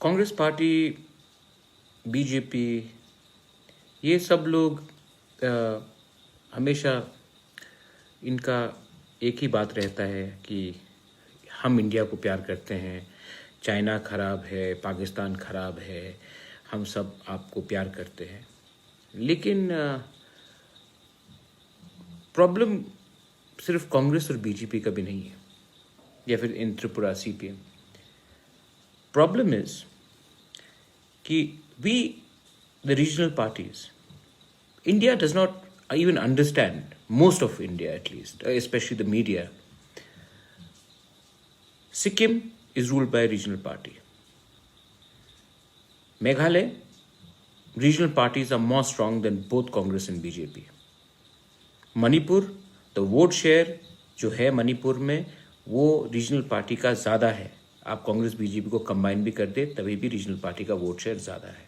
Congress party, BJP, ये सब लोग हमेशा इनका एक ही बात रहता है कि हम इंडिया को प्यार करते हैं, चाइना खराब है, पाकिस्तान खराब है, हम सब आपको प्यार करते हैं। लेकिन प्रॉब्लम सिर्फ कांग्रेस और बीजेपी का भी नहीं है, या फिर in Tripura CPM. Problem is कि we the regional parties, India does not even understand, most of India at least, especially the media. Sikkim is ruled by a regional party. Meghalaya, regional parties are more strong than both Congress and BJP. Manipur, the vote share जो है मणिपुर में वो regional party का ज़्यादा है। आप Congress BJP को combine भी कर दे तभी भी रीजनल पार्टी का वोट शेयर ज़्यादा है।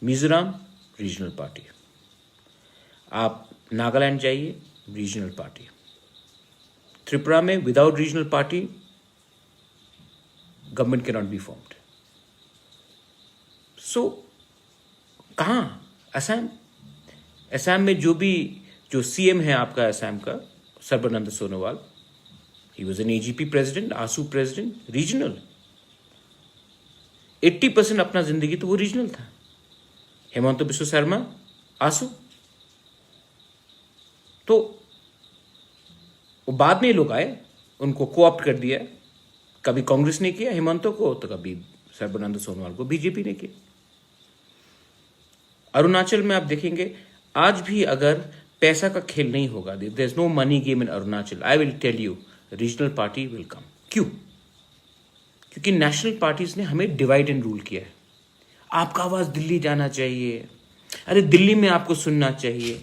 मिजोरम रीजनल पार्टी, आप नागालैंड जाइए, रीजनल पार्टी। त्रिपुरा में without regional party government can not be formed. So कहाँ? असम में जो सीएम है आपका असम का, Sarbananda Sonowal, he was an AGP president, AASU president, regional. 80% अपना जिंदगी तो वो रीजनल था। हेमंत बिश्व शर्मा, आसू। तो वो बाद में लोग आए, उनको कोऑप्ट कर दिया। कभी कांग्रेस ने किया हेमंतो को, तो कभी सर्बानंद सोनोवाल को बीजेपी ने किया। अरुणाचल में आप देखेंगे आज भी अगर पैसा का खेल नहीं होगा, there is no money game in Arunachal, I will tell you regional party will come. क्यों? क्योंकि नेशनल पार्टीज ने हमें डिवाइड एंड रूल किया है। आपका आवाज दिल्ली जाना चाहिए, अरे दिल्ली में आपको सुनना चाहिए।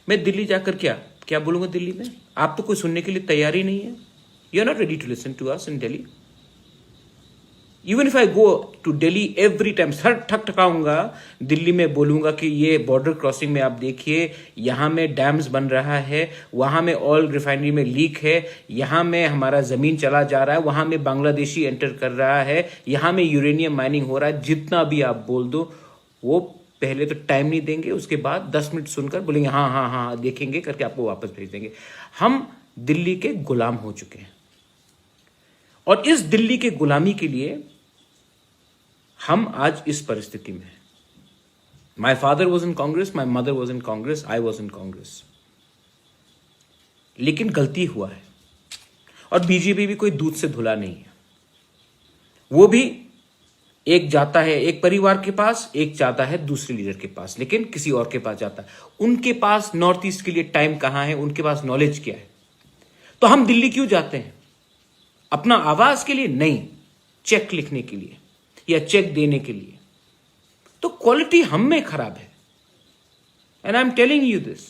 मैं दिल्ली जाकर क्या बोलूंगा दिल्ली में? आप तो कोई सुनने के लिए तैयार ही नहीं है। You are not ready to listen to us in Delhi. Even if I go to Delhi every time, sir ठकाऊंगा, दिल्ली में बोलूंगा कि ये बॉर्डर क्रॉसिंग में आप देखिए, यहां में डैम्स बन रहा है, वहां में ऑयल रिफाइनरी में लीक है, यहां में हमारा जमीन चला जा रहा है, वहां में बांग्लादेशी एंटर कर रहा है, यहां में यूरेनियम माइनिंग हो रहा है। जितना भी आप बोल दो, वो पहले तो टाइम नहीं देंगे, उसके बाद 10 मिनट सुनकर बोलेंगे हाँ हाँ हाँ देखेंगे करके आपको वापस भेज देंगे। हम दिल्ली के गुलाम हो चुके हैं, और इस दिल्ली के गुलामी के लिए हम आज इस परिस्थिति में हैं। My father was in Congress, my mother was in Congress, I was in Congress. लेकिन गलती हुआ है, और बीजेपी भी कोई दूध से धुला नहीं है। वो भी एक जाता है एक परिवार के पास, एक जाता है दूसरे लीडर के पास, लेकिन किसी और के पास जाता है। उनके पास नॉर्थ ईस्ट के लिए टाइम कहां है, उनके पास नॉलेज क्या है? तो हम दिल्ली क्यों जाते हैं? अपना आवाज के लिए नहीं, चेक लिखने के लिए या चेक देने के लिए। तो क्वालिटी हम में खराब है, and I am telling you this.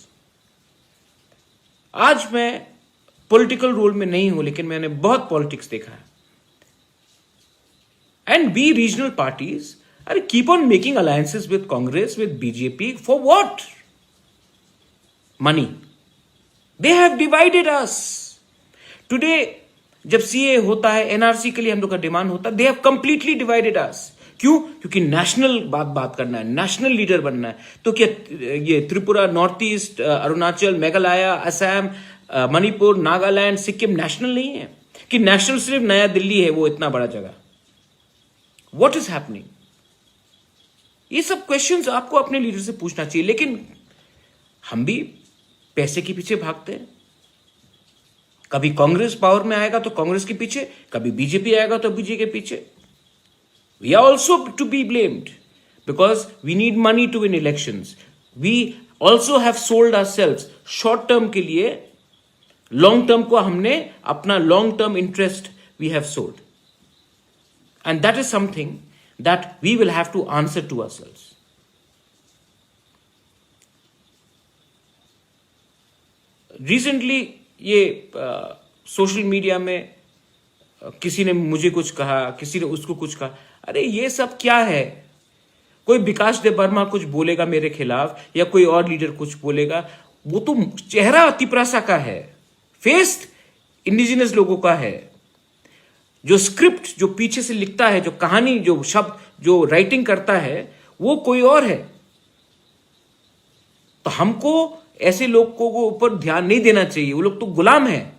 आज मैं पॉलिटिकल रोल में नहीं हूं, लेकिन मैंने बहुत पॉलिटिक्स देखा है। And we regional parties are keep on making alliances with Congress, with BJP for what? Money. They have divided us. Today, जब CA होता है, NRC के लिए हम लोग का डिमांड होता है, they have completely divided us. क्यों? क्योंकि नेशनल बात करना है, नेशनल लीडर बनना है। तो क्या ये Tripura, north east, Arunachal, Meghalaya, Assam, Manipur, Nagaland, Sikkim national नहीं है? कि नेशनल सिर्फ नया दिल्ली है, वो इतना बड़ा जगह। What is happening? ये सब क्वेश्चंस आपको अपने लीडर से पूछना चाहिए। लेकिन हम भी पैसे के पीछे भागते हैं। कभी कांग्रेस पावर में आएगा तो कांग्रेस के पीछे, कभी बीजेपी आएगा तो बीजेपी के पीछे। We are also to be blamed because we need money to win elections. We also have sold ourselves. Short term के लिए लॉन्ग टर्म को हमने अपना long term interest we have sold. And that is something that we will have to answer to ourselves. Recently, ये social media में किसी ने मुझे कुछ कहा, किसी ने उसको कुछ कहा. अरे ये सब क्या है? कोई विकास देव वर्मा कुछ बोलेगा मेरे खिलाफ या कोई और लीडर कुछ बोलेगा, वो तो चेहरा तिपरासा का है, फेस इंडिजिनस लोगों का है. जो स्क्रिप्ट जो पीछे से लिखता है, जो कहानी, जो शब्द, जो राइटिंग करता है, वो कोई और है। तो हमको ऐसे लोगों को ऊपर ध्यान नहीं देना चाहिए। वो लोग तो गुलाम है।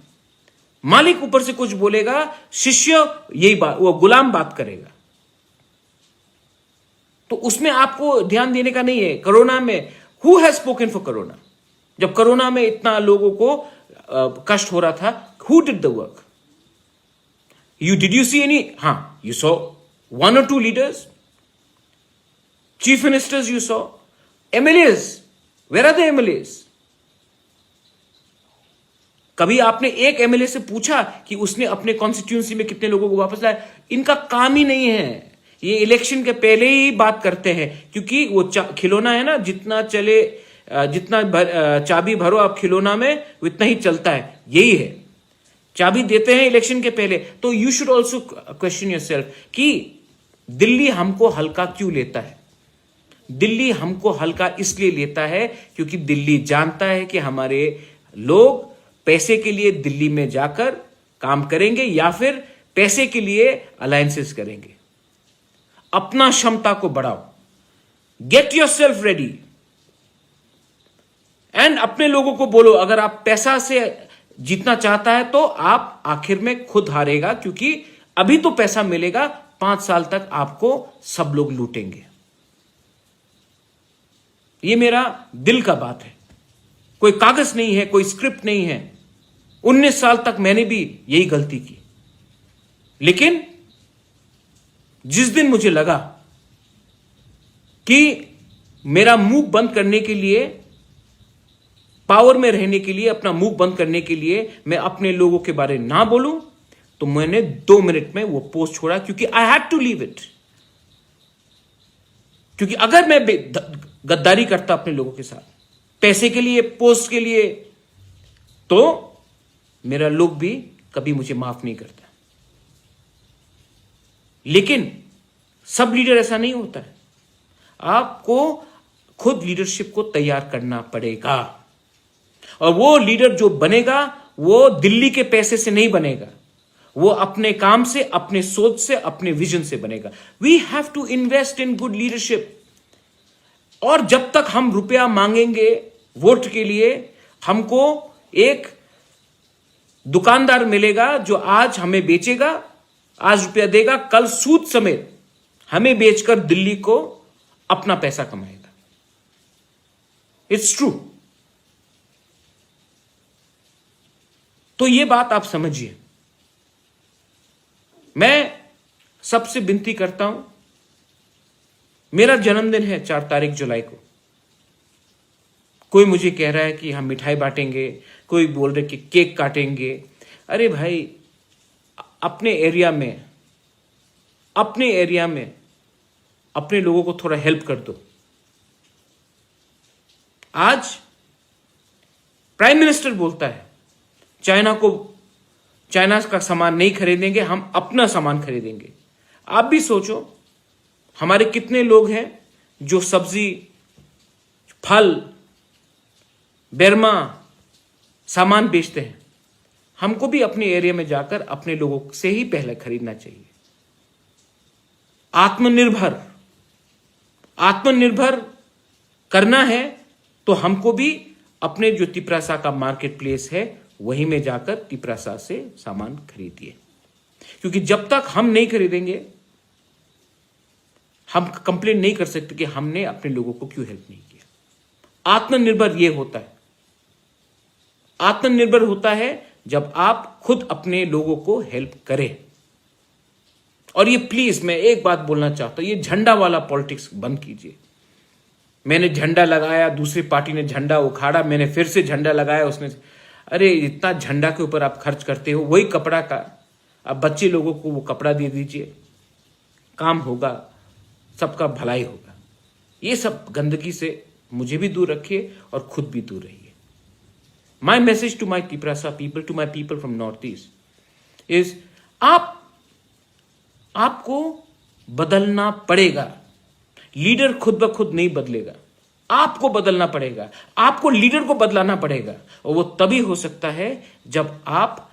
मालिक ऊपर से कुछ बोलेगा, शिष्य यही बात, वो गुलाम बात करेगा। तो उसमें आपको ध्यान देने का नहीं है। कोरोना में who has spoken for corona? जब कोरोना में इतना लोगों को कष्ट हो रहा था, who did the work? Did you see any? हां, यू सॉ वन और two leaders, chief ministers, you saw MLAs. Where are the MLAs? कभी आपने एक एमएलए से पूछा कि उसने अपने कॉन्स्टिट्यूंसी में कितने लोगों को वापस लाया? इनका काम ही नहीं है। ये इलेक्शन के पहले ही बात करते हैं, क्योंकि वो खिलौना है ना, जितना चले, जितना चाबी भरो आप खिलौना में, उतना ही चलता है। यही है, चाबी देते हैं इलेक्शन के पहले। तो you should also question yourself कि दिल्ली हमको हल्का क्यों लेता है? दिल्ली हमको हल्का इसलिए लेता है क्योंकि दिल्ली जानता है कि हमारे लोग पैसे के लिए दिल्ली में जाकर काम करेंगे या फिर पैसे के लिए अलायंसेस करेंगे। अपना क्षमता को बढ़ाओ, गेट योरसेल्फ रेडी, एंड अपने लोगों को बोलो, अगर आप पैसा से जीतना चाहता है तो आप आखिर में खुद हारेगा, क्योंकि अभी तो पैसा मिलेगा, 5 साल तक आपको सब लोग लूटेंगे। ये मेरा दिल का बात है, कोई कागज नहीं है, कोई स्क्रिप्ट नहीं है। 19 साल तक मैंने भी यही गलती की, लेकिन जिस दिन मुझे लगा कि मेरा मुंह बंद करने के लिए, पावर में रहने के लिए, अपना मुंह बंद करने के लिए मैं अपने लोगों के बारे ना बोलूं, तो मैंने 2 मिनट में वो पोस्ट छोड़ा, क्योंकि I had to leave it. क्योंकि अगर मैं गद्दारी करता अपने लोगों के साथ पैसे के लिए, पोस्ट के लिए, तो मेरा लोग भी कभी मुझे माफ नहीं करता। लेकिन सब लीडर ऐसा नहीं होता है। आपको खुद लीडरशिप को तैयार करना पड़ेगा, और वो लीडर जो बनेगा वो दिल्ली के पैसे से नहीं बनेगा, वो अपने काम से, अपने सोच से, अपने विजन से बनेगा। We have to invest in good leadership. और जब तक हम रुपया मांगेंगे वोट के लिए, हमको एक दुकानदार मिलेगा जो आज हमें बेचेगा, आज रुपया देगा, कल सूद समेत हमें बेचकर दिल्ली को अपना पैसा कमाएगा। It's true. तो ये बात आप समझिए। मैं सबसे विनती करता हूं, मेरा जन्मदिन है 4 तारीख जुलाई को। कोई मुझे कह रहा है कि हम मिठाई बांटेंगे, कोई बोल रहे कि केक काटेंगे। अरे भाई, अपने एरिया में अपने लोगों को थोड़ा हेल्प कर दो। आज प्राइम मिनिस्टर बोलता है चाइना का सामान नहीं खरीदेंगे, हम अपना सामान खरीदेंगे। आप भी सोचो, हमारे कितने लोग हैं जो सब्जी, फल, बेरमा सामान बेचते हैं। हमको भी अपने एरिया में जाकर अपने लोगों से ही पहले खरीदना चाहिए। आत्मनिर्भर करना है तो हमको भी अपने जो तिपरासा का मार्केट प्लेस है वहीं में जाकर तिपरासा से सामान खरीदिए, क्योंकि जब तक हम नहीं खरीदेंगे हम कंप्लेन नहीं कर सकते कि हमने अपने लोगों को क्यों हेल्प नहीं किया। आत्मनिर्भर ये होता है, आत्मनिर्भर होता है जब आप खुद अपने लोगों को हेल्प करें। और ये प्लीज मैं एक बात बोलना चाहता हूं, ये झंडा वाला पॉलिटिक्स बंद कीजिए। मैंने झंडा लगाया, दूसरी पार्टी ने झंडा उखाड़ा, मैंने फिर से झंडा लगाया, उसने, अरे इतना झंडा के ऊपर आप खर्च करते हो, वही कपड़ा का अब बच्चे लोगों को वो कपड़ा दे दीजिए, काम होगा, सबका भलाई होगा। ये सब गंदगी से मुझे भी दूर रखिए और खुद भी दूर रहिए। My message to my Tiprasa people, to my people from North East is, आपको बदलना पड़ेगा। लीडर खुद ब खुद नहीं बदलेगा, आपको बदलना पड़ेगा, आपको लीडर को बदलाना पड़ेगा। और वो तभी हो सकता है जब आप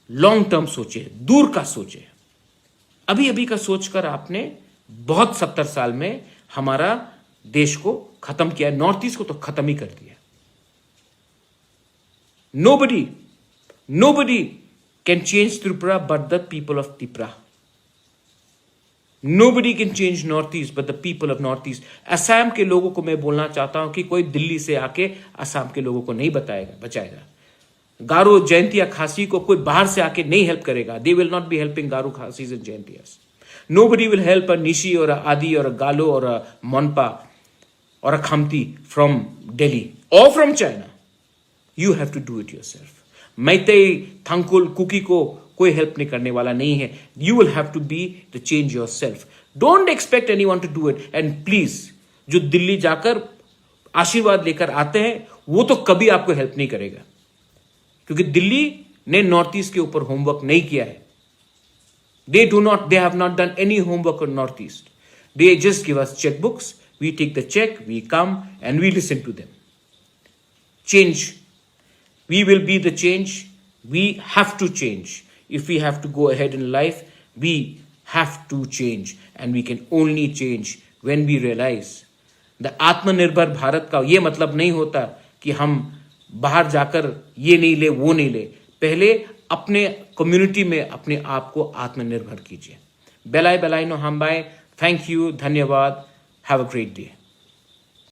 लॉन्ग टर्म सोचे, दूर का सोचे। अभी अभी का सोचकर आपने बहुत 70 साल में हमारा देश को खत्म किया, नॉर्थ ईस्ट को तो खत्म ही कर दिया। Nobody can change Tripura but the people of Tripura. Nobody can change north east but the people of north east. Assam के लोगों को मैं बोलना चाहता हूं कि कोई दिल्ली से आके असम के लोगों को नहीं बचाएगा। गारो, जयंतिया, खासी को कोई बाहर से आके नहीं हेल्प करेगा। They will not be helping Garo, Khasis and Jaintias. Nobody will help a Nishi और आदि और गालो और मोनपा और a Khamti from Delhi or from China. You have to do it yourself. Meitei, Tangkhul, Kuki को कोई हेल्प नहीं करने वाला नहीं है। You will have to be the change yourself. Don't expect anyone to do it. And please, जो दिल्ली जाकर आशीर्वाद लेकर आते हैं वो तो कभी आपको हेल्प नहीं करेगा, क्योंकि दिल्ली ने नॉर्थ ईस्ट के ऊपर होमवर्क नहीं किया है। they have not done any homework on North East. They just give us checkbooks. We take the check, we come and we listen to them. Change. We will be the change. We have to change. If we have to go ahead in life, we have to change. And we can only change when we realize the आत्मनिर्भर भारत का ये मतलब नहीं होता कि हम बाहर जाकर ये नहीं ले वो नहीं ले। पहले अपने कम्युनिटी में अपने आप को आत्मनिर्भर कीजिए। बेलाय बेलाय नो हम बाय। थैंक यू, धन्यवाद। Have a great day.